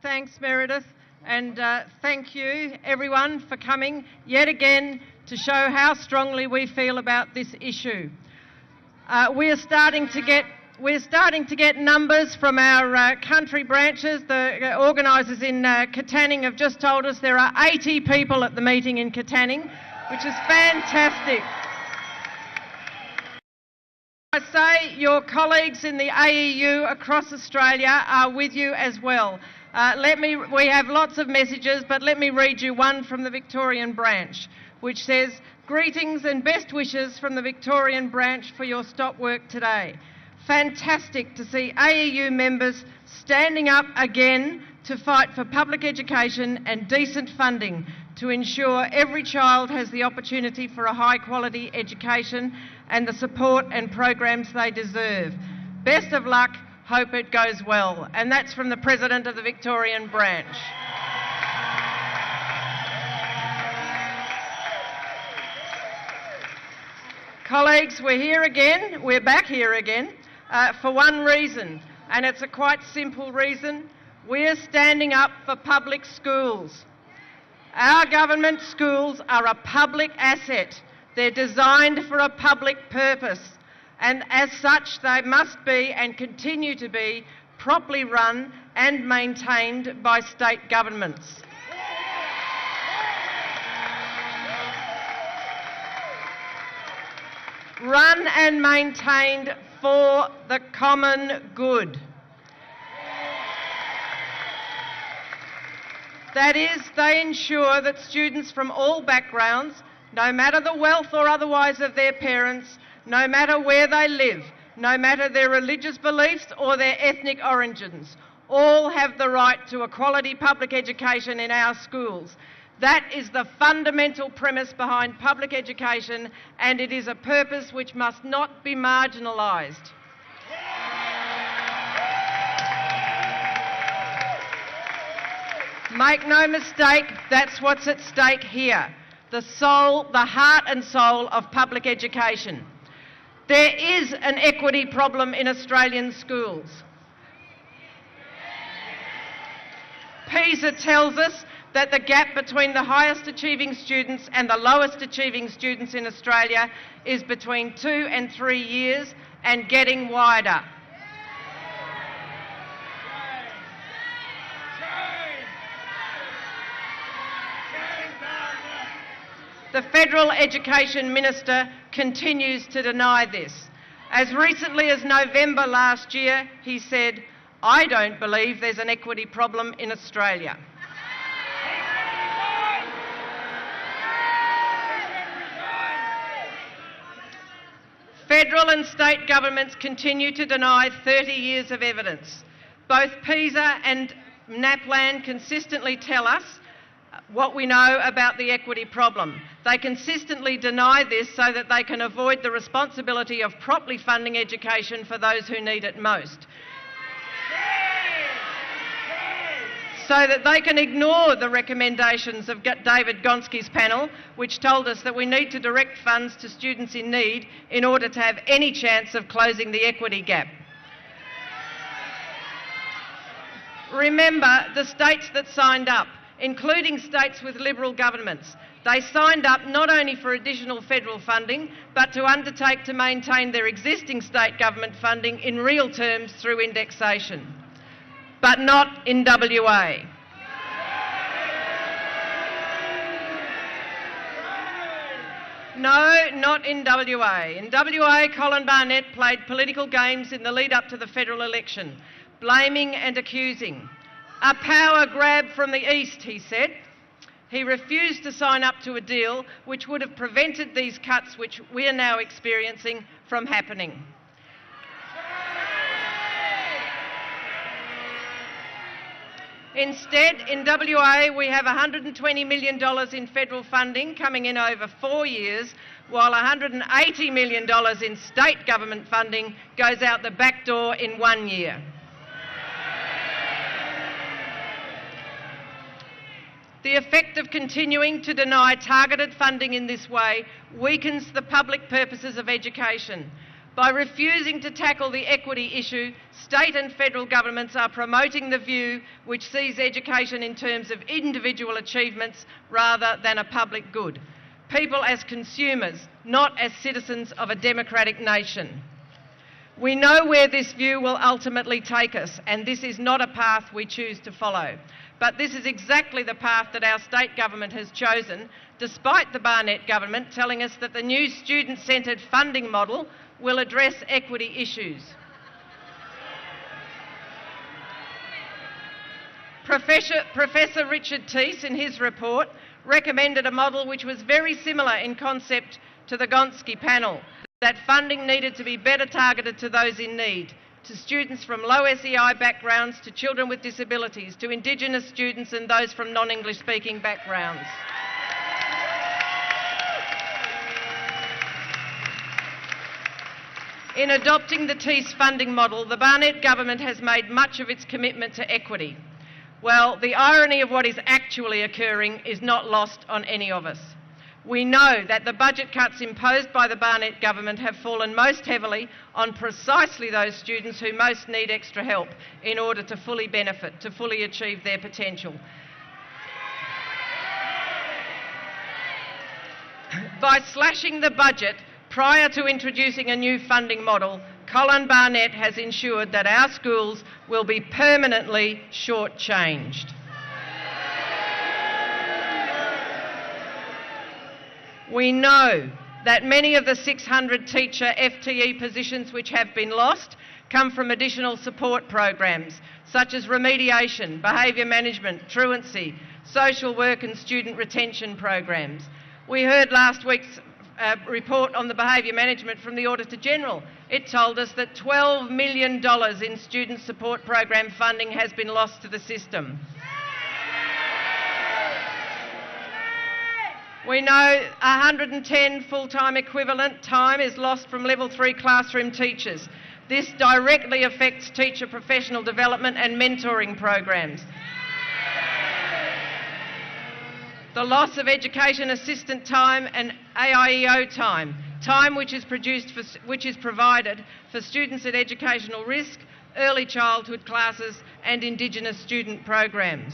Thanks, Meredith, and thank you, everyone, for coming yet again to show how strongly we feel about this issue. We're starting to get numbers from our country branches. The organisers in Katanning have just told us there are 80 people at the meeting in Katanning, which is fantastic. I say your colleagues in the AEU across Australia are with you as well. We have lots of messages, but let me read you one from the Victorian branch, which says, "Greetings and best wishes from the Victorian branch for your stop work today. Fantastic to see AEU members standing up again to fight for public education and decent funding to ensure every child has the opportunity for a high quality education and the support and programs they deserve. Best of luck, hope it goes well." And that's from the President of the Victorian branch. Colleagues, we're back here again for one reason, and it's a quite simple reason. We're standing up for public schools. Our government schools are a public asset. They're designed for a public purpose, and as such they must be and continue to be properly run and maintained by state governments. Run and maintained for the common good. That is, they ensure that students from all backgrounds, no matter the wealth or otherwise of their parents, no matter where they live, no matter their religious beliefs or their ethnic origins, all have the right to a quality public education in our schools. That is the fundamental premise behind public education, and it is a purpose which must not be marginalised. Make no mistake, that's what's at stake here. The heart and soul of public education. There is an equity problem in Australian schools. PISA tells us that the gap between the highest achieving students and the lowest achieving students in Australia is between 2 and 3 years and getting wider. The Federal Education Minister continues to deny this. As recently as November last year, he said, "I don't believe there's an equity problem in Australia." Federal and state governments continue to deny 30 years of evidence. Both PISA and NAPLAN consistently tell us what we know about the equity problem. They consistently deny this so that they can avoid the responsibility of properly funding education for those who need it most. So that they can ignore the recommendations of David Gonski's panel, which told us that we need to direct funds to students in need in order to have any chance of closing the equity gap. Remember the states that signed up, including states with Liberal governments. They signed up not only for additional federal funding, but to undertake to maintain their existing state government funding in real terms through indexation. But not in WA. No, not in WA. In WA, Colin Barnett played political games in the lead up to the federal election, blaming and accusing. A power grab from the east, he said. He refused to sign up to a deal which would have prevented these cuts which we are now experiencing from happening. Instead, in WA, we have $120 million in federal funding coming in over 4 years, while $180 million in state government funding goes out the back door in 1 year. The effect of continuing to deny targeted funding in this way weakens the public purposes of education. By refusing to tackle the equity issue, state and federal governments are promoting the view which sees education in terms of individual achievements rather than a public good. People as consumers, not as citizens of a democratic nation. We know where this view will ultimately take us, and this is not a path we choose to follow. But this is exactly the path that our state government has chosen, despite the Barnett government telling us that the new student-centred funding model will address equity issues. Professor Richard Teese, in his report, recommended a model which was very similar in concept to the Gonski panel, that funding needed to be better targeted to those in need, to students from low SEI backgrounds, to children with disabilities, to Indigenous students and those from non-English speaking backgrounds. In adopting the Teese funding model, the Barnett government has made much of its commitment to equity. Well, the irony of what is actually occurring is not lost on any of us. We know that the budget cuts imposed by the Barnett government have fallen most heavily on precisely those students who most need extra help in order to fully benefit, to fully achieve their potential. By slashing the budget prior to introducing a new funding model, Colin Barnett has ensured that our schools will be permanently shortchanged. We know that many of the 600 teacher FTE positions which have been lost come from additional support programs such as remediation, behaviour management, truancy, social work and student retention programs. We heard last week's report on the behaviour management from the Auditor-General. It told us that $12 million in student support program funding has been lost to the system. We know 110 full-time equivalent time is lost from Level 3 classroom teachers. This directly affects teacher professional development and mentoring programs. The loss of education assistant time and AIEO time, time which is provided for students at educational risk, early childhood classes and Indigenous student programs.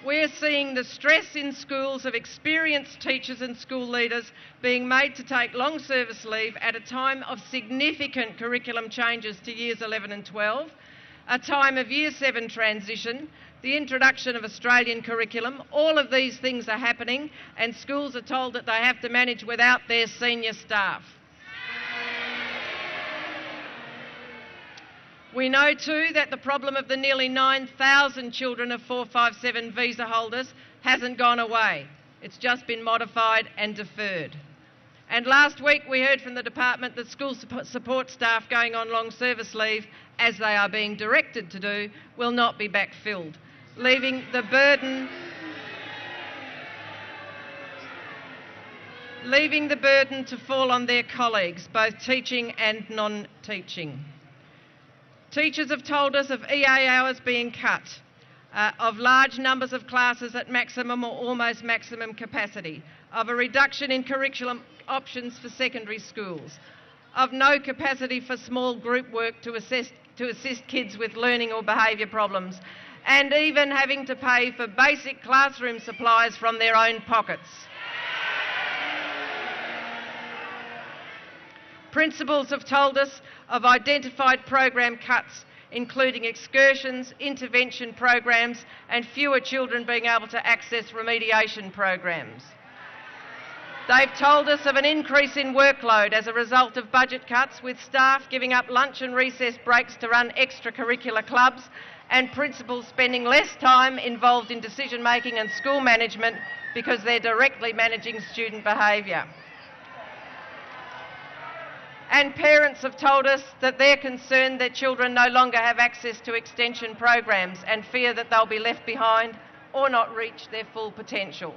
We're seeing the stress in schools of experienced teachers and school leaders being made to take long service leave at a time of significant curriculum changes to Years 11 and 12, a time of Year 7 transition, the introduction of Australian curriculum. All of these things are happening and schools are told that they have to manage without their senior staff. We know too that the problem of the nearly 9,000 children of 457 visa holders hasn't gone away. It's just been modified and deferred. And last week we heard from the department that school support staff going on long service leave, as they are being directed to do, will not be backfilled, leaving the burden to fall on their colleagues, both teaching and non-teaching. Teachers have told us of EA hours being cut, of large numbers of classes at maximum or almost maximum capacity, of a reduction in curriculum options for secondary schools, of no capacity for small group work to assist kids with learning or behaviour problems, and even having to pay for basic classroom supplies from their own pockets. Principals have told us of identified program cuts, including excursions, intervention programs, and fewer children being able to access remediation programs. They've told us of an increase in workload as a result of budget cuts, with staff giving up lunch and recess breaks to run extracurricular clubs, and principals spending less time involved in decision-making and school management because they're directly managing student behaviour. And parents have told us that they're concerned that children no longer have access to extension programs and fear that they'll be left behind or not reach their full potential.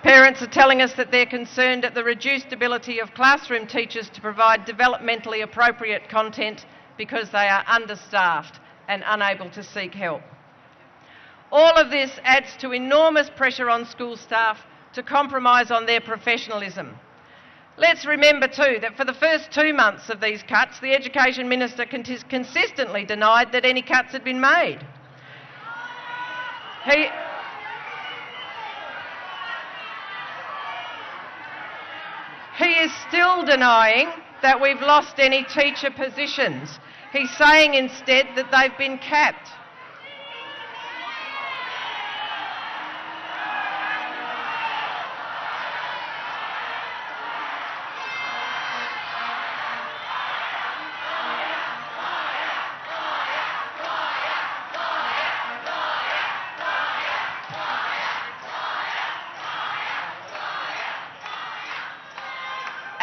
Parents are telling us that they're concerned at the reduced ability of classroom teachers to provide developmentally appropriate content because they are understaffed and unable to seek help. All of this adds to enormous pressure on school staff to compromise on their professionalism. Let's remember too that for the first 2 months of these cuts, the Education Minister consistently denied that any cuts had been made. He is still denying that we've lost any teacher positions. He's saying instead that they've been capped.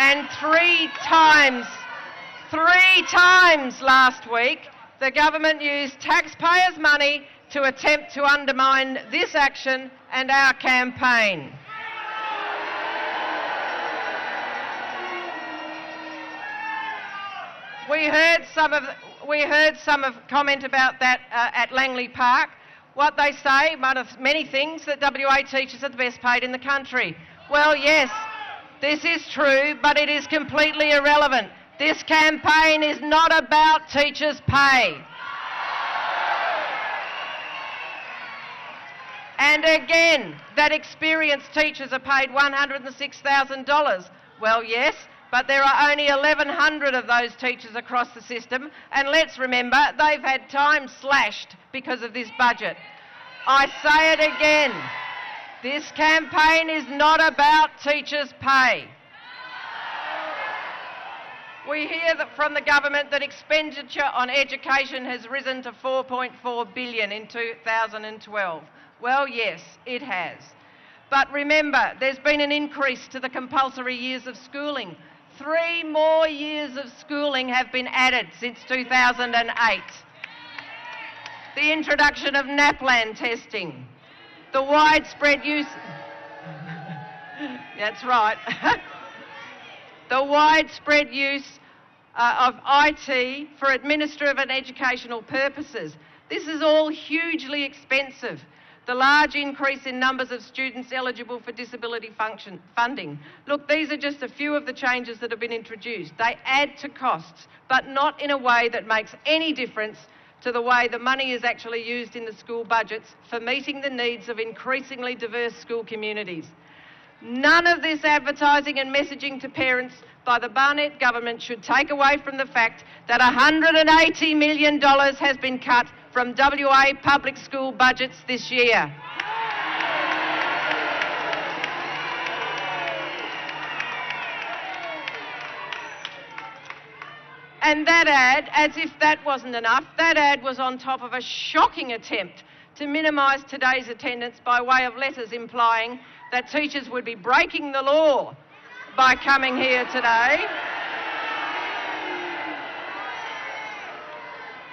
And three times last week, the government used taxpayers' money to attempt to undermine this action and our campaign. We heard some of comment about that at Langley Park. What they say, one of many things, that WA teachers are the best paid in the country. Well, yes, this is true, but it is completely irrelevant. This campaign is not about teachers' pay. And again, that experienced teachers are paid $106,000. Well, yes, but there are only 1,100 of those teachers across the system, and let's remember, they've had time slashed because of this budget. I say it again, this campaign is not about teachers' pay. We hear that from the government that expenditure on education has risen to $4.4 billion in 2012. Well, yes, it has. But remember, there's been an increase to the compulsory years of schooling. 3 more years of schooling have been added since 2008. The introduction of NAPLAN testing, the widespread use... That's right. The widespread use of IT for administrative and educational purposes. This is all hugely expensive. The large increase in numbers of students eligible for disability funding. Look, these are just a few of the changes that have been introduced. They add to costs, but not in a way that makes any difference to the way the money is actually used in the school budgets for meeting the needs of increasingly diverse school communities. None of this advertising and messaging to parents by the Barnett government should take away from the fact that $180 million has been cut from WA public school budgets this year. And that ad, as if that wasn't enough, that ad was on top of a shocking attempt to minimise today's attendance by way of letters implying that teachers would be breaking the law by coming here today.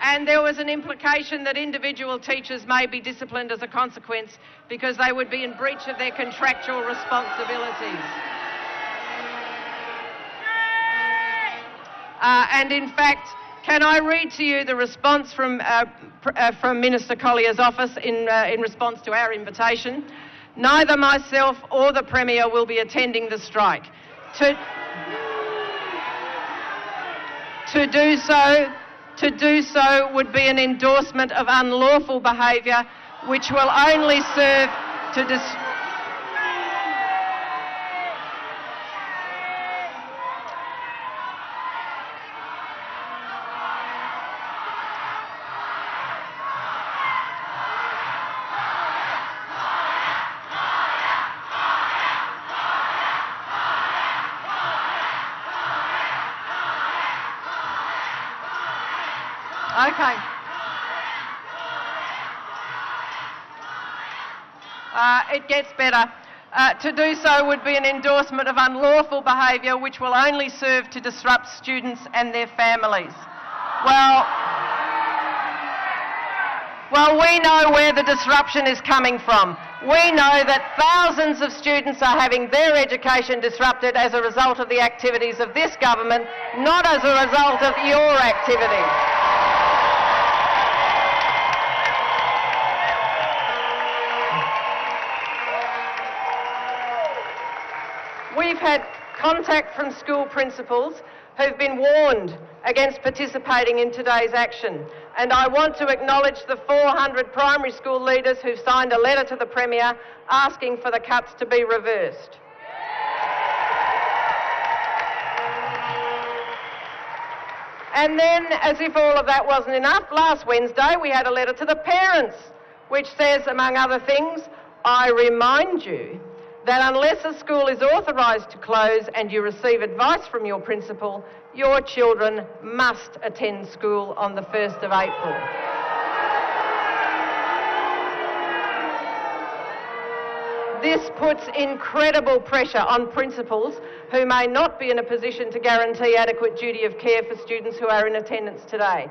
And there was an implication that individual teachers may be disciplined as a consequence because they would be in breach of their contractual responsibilities. And in fact, can I read to you the response from Minister Collier's office in response to our invitation? Neither myself or the Premier will be attending the strike. To do so would be an endorsement of unlawful behaviour which will only serve to Okay. It gets better. To do so would be an endorsement of unlawful behaviour which will only serve to disrupt students and their families. Well, we know where the disruption is coming from. We know that thousands of students are having their education disrupted as a result of the activities of this government, not as a result of your activities. We've had contact from school principals who've been warned against participating in today's action. And I want to acknowledge the 400 primary school leaders who've signed a letter to the Premier asking for the cuts to be reversed. And then, as if all of that wasn't enough, last Wednesday we had a letter to the parents which says, among other things, I remind you that unless a school is authorised to close and you receive advice from your principal, your children must attend school on the 1st of April. This puts incredible pressure on principals who may not be in a position to guarantee adequate duty of care for students who are in attendance today.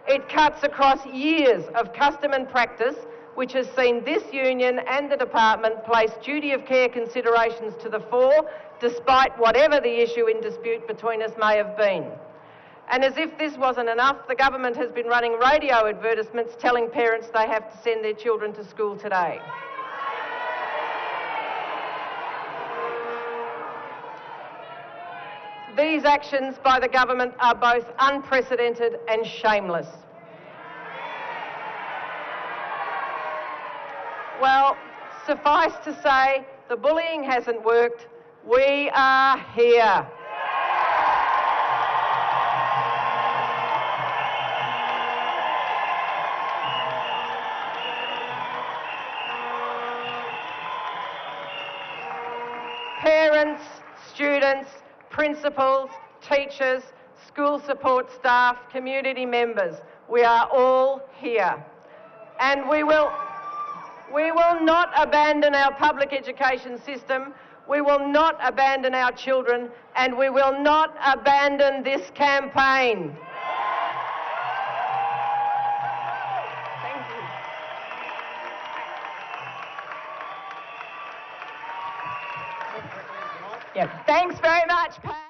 It cuts across years of custom and practice which has seen this union and the department place duty of care considerations to the fore, despite whatever the issue in dispute between us may have been. And as if this wasn't enough, the government has been running radio advertisements telling parents they have to send their children to school today. These actions by the government are both unprecedented and shameless. Well, suffice to say, the bullying hasn't worked. We are here. Parents, students, principals, teachers, school support staff, community members, we are all here. And we will not abandon our public education system, we will not abandon our children, and we will not abandon this campaign. Thank you. Yeah, thanks very much, Pat.